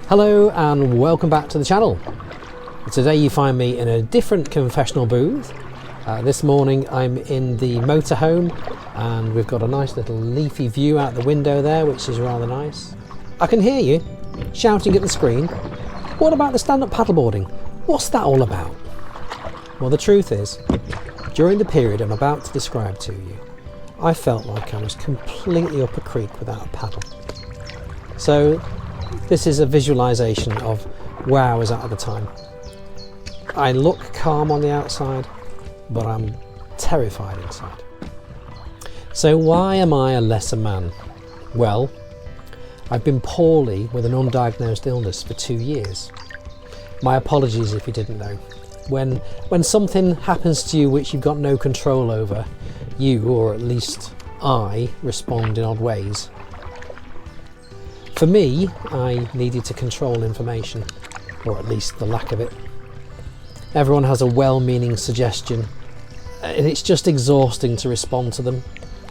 Hello and welcome back to the channel. Today you find me in a different confessional booth. This morning I'm in the motorhome and we've got a nice little leafy view out the window there, which is rather nice. I can hear you shouting at the screen. What about the stand-up paddleboarding? What's that all about? Well, the truth is, during the period I'm about to describe to you, I felt like I was completely up a creek without a paddle. So this is a visualization of where I was at the time. I look calm on the outside, but I'm terrified inside. So why am I a lesser man? Well, I've been poorly with an undiagnosed illness for 2 years. My apologies if you didn't know. When something happens to you which you've got no control over, you, or at least I, respond in odd ways. For me, I needed to control information, or at least the lack of it. Everyone has a well-meaning suggestion, and it's just exhausting to respond to them.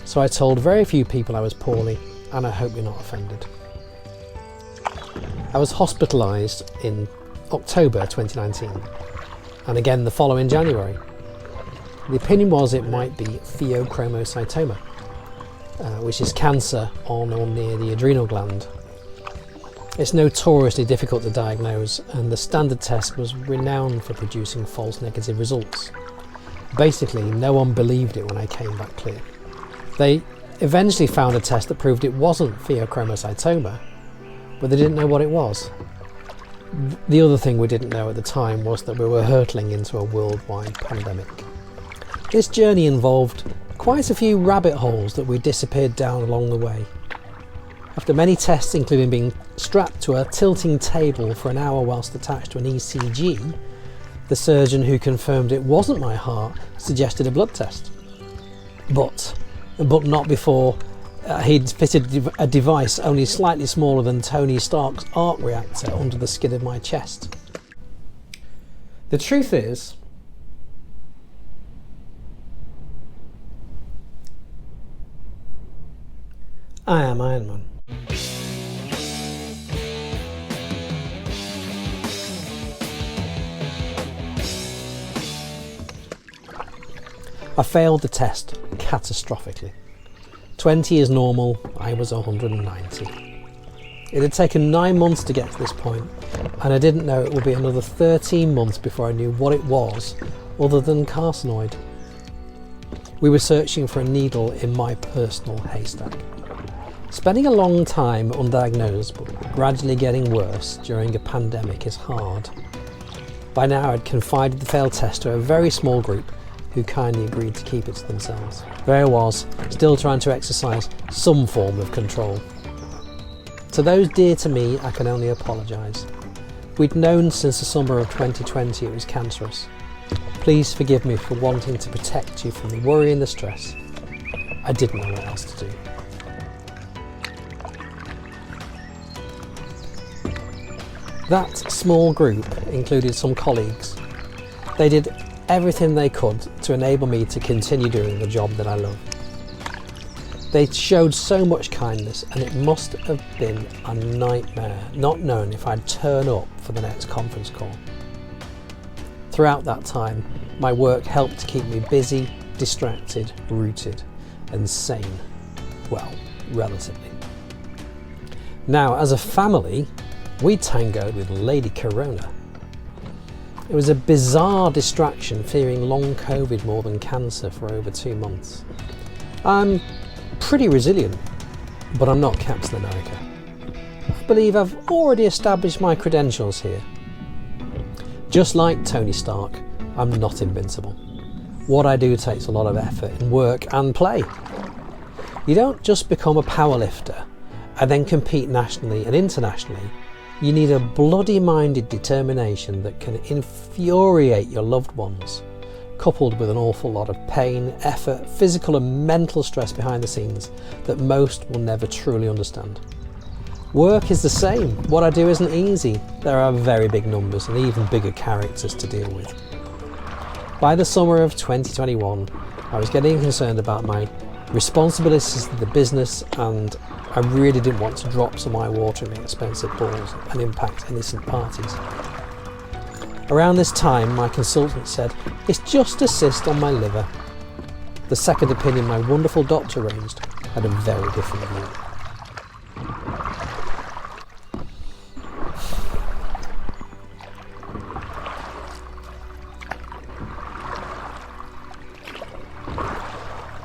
So I told very few people I was poorly, and I hope you're not offended. I was hospitalised in October 2019, and again the following January. The opinion was it might be pheochromocytoma, which is cancer on or near the adrenal gland. It's notoriously difficult to diagnose, and the standard test was renowned for producing false negative results. Basically, no one believed it when I came back clear. They eventually found a test that proved it wasn't pheochromocytoma, but they didn't know what it was. The other thing we didn't know at the time was that we were hurtling into a worldwide pandemic. This journey involved quite a few rabbit holes that we disappeared down along the way. After many tests, including being strapped to a tilting table for an hour whilst attached to an ECG, the surgeon who confirmed it wasn't my heart suggested a blood test. But not before he'd fitted a device only slightly smaller than Tony Stark's arc reactor under the skin of my chest. The truth is, I am Iron Man. I failed the test catastrophically. 20 is normal, I was 190. It had taken 9 months to get to this point, and I didn't know it would be another 13 months before I knew what it was other than carcinoid. We were searching for a needle in my personal haystack. Spending a long time undiagnosed but gradually getting worse during a pandemic is hard. By now I'd confided the failed test to a very small group who kindly agreed to keep it to themselves. There I was, still trying to exercise some form of control. To those dear to me, I can only apologise. We'd known since the summer of 2020 it was cancerous. Please forgive me for wanting to protect you from the worry and the stress. I didn't know what else to do. That small group included some colleagues. They did everything they could to enable me to continue doing the job that I love. They showed so much kindness, and it must have been a nightmare not knowing if I'd turn up for the next conference call. Throughout that time, my work helped to keep me busy, distracted, rooted, and sane. Well, relatively. Now, as a family, we tangoed with Lady Corona. It was a bizarre distraction, fearing long COVID more than cancer for over 2 months. I'm pretty resilient, but I'm not Captain America. I believe I've already established my credentials here. Just like Tony Stark, I'm not invincible. What I do takes a lot of effort and work and play. You don't just become a powerlifter and then compete nationally and internationally. You need a bloody-minded determination that can infuriate your loved ones, coupled with an awful lot of pain, effort, physical and mental stress behind the scenes that most will never truly understand. Work is the same. What I do isn't easy. There are very big numbers and even bigger characters to deal with. By the summer of 2021, I was getting concerned about my responsibilities to the business and I really didn't want to drop some eye-wateringly expensive balls and impact innocent parties. Around this time, my consultant said, "It's just a cyst on my liver." The second opinion my wonderful doctor arranged had a very different view.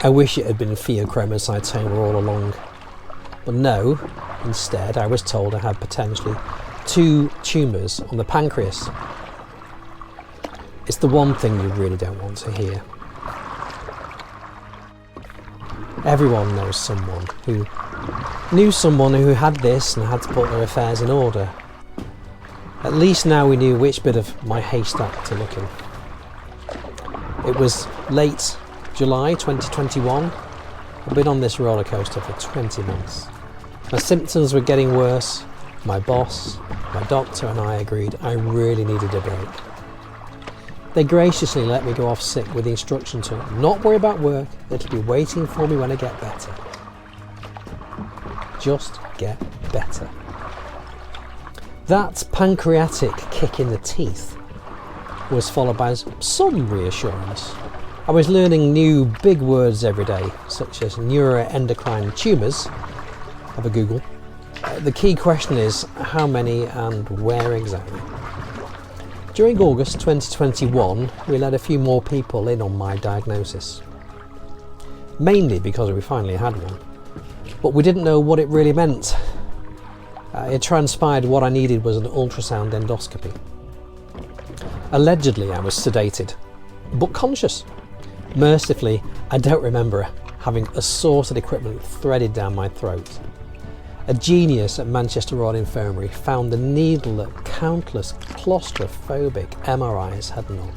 I wish it had been pheochromocytoma all along, but no, instead I was told I had potentially 2 tumours on the pancreas. It's the one thing you really don't want to hear. Everyone knows someone who knew someone who had this and had to put their affairs in order. At least now we knew which bit of my haystack to look in. It was late July 2021. I've been on this roller coaster for 20 months. My symptoms were getting worse. My boss, my doctor and I agreed I really needed a break. They graciously let me go off sick with the instruction to not worry about work, it'll be waiting for me when I get better. Just get better. That pancreatic kick in the teeth was followed by some reassurance. I was learning new big words every day, such as neuroendocrine tumours. Have a Google. The key question is how many and where exactly. During August 2021, we let a few more people in on my diagnosis. Mainly because we finally had one, but we didn't know what it really meant. It transpired what I needed was an ultrasound endoscopy. Allegedly, I was sedated, but conscious. Mercifully, I don't remember having assorted equipment threaded down my throat. A genius at Manchester Royal Infirmary found the needle that countless claustrophobic MRIs had not.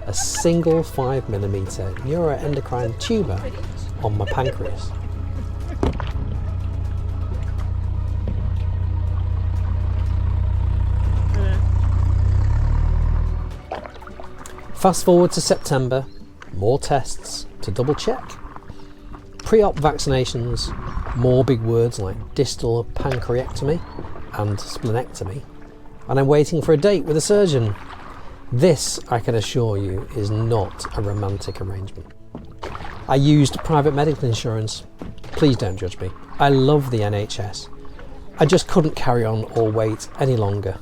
A single 5mm neuroendocrine tumour on my pancreas. Fast forward to September, more tests to double check. Pre-op vaccinations, more big words like distal pancreectomy and splenectomy, and I'm waiting for a date with a surgeon. This, I can assure you, is not a romantic arrangement. I used private medical insurance. Please don't judge me. I love the NHS. I just couldn't carry on or wait any longer.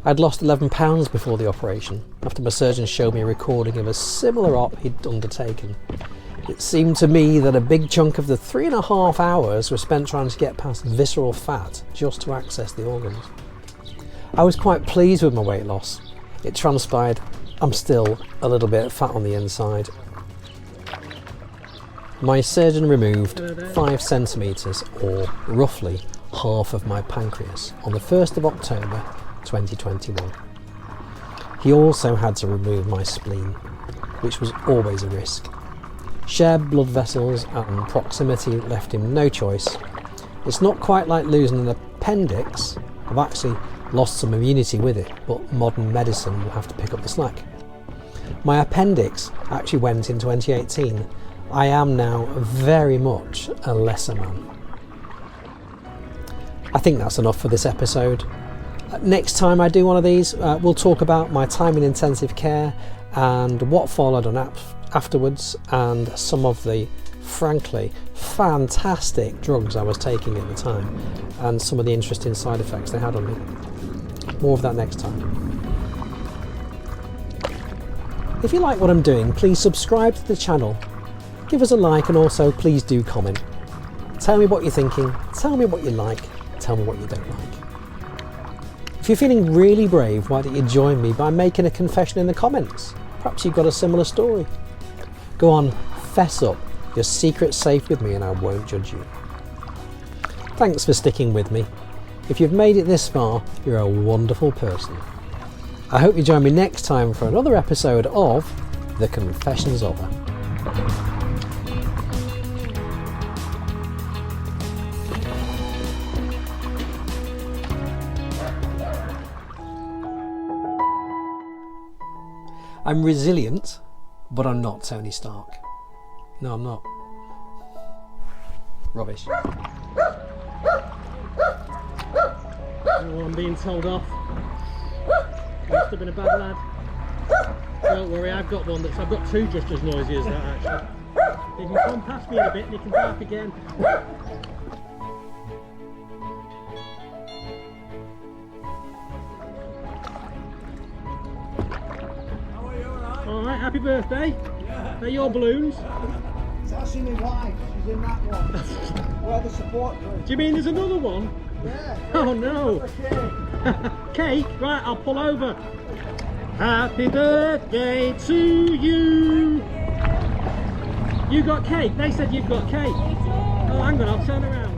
I'd lost 11 pounds before the operation, after my surgeon showed me a recording of a similar op he'd undertaken. It seemed to me that a big chunk of the 3.5 hours were spent trying to get past visceral fat just to access the organs. I was quite pleased with my weight loss. It transpired I'm still a little bit fat on the inside. My surgeon removed 5 centimetres, or roughly half of my pancreas, on the 1st of October 2021. He also had to remove my spleen, which was always a risk. Shared blood vessels and proximity left him no choice. It's not quite like losing an appendix. I've actually lost some immunity with it, but modern medicine will have to pick up the slack. My appendix actually went in 2018. I am now very much a lesser man. I think that's enough for this episode. Next time I do one of these, we'll talk about my time in intensive care and what followed on afterwards, and some of the frankly fantastic drugs I was taking at the time and some of the interesting side effects they had on me. More of that next time. If you like what I'm doing, please subscribe to the channel, give us a like, and also please do comment. Tell me what you're thinking, tell me what you like, tell me what you don't like. If you're feeling really brave, why don't you join me by making a confession in the comments? Perhaps you've got a similar story. Go on, fess up. Your secret's safe with me and I won't judge you. Thanks for sticking with me. If you've made it this far, you're a wonderful person. I hope you join me next time for another episode of The Confessions of Her. I'm resilient, but I'm not Tony Stark. No, I'm not. Rubbish. well, I'm being told off. Must have been a bad lad. Don't worry, I've got two just as noisy as that actually. He can come past me in a bit and he can bark again. Alright, happy birthday. Yeah. They're your balloons. It's actually my wife, she's in that one. Where the support group. Do you mean there's another one? Yeah. Oh no. Cake? Right, I'll pull over. Happy birthday to you. You got cake? They said you've got cake. Oh, hang on, I'll turn around.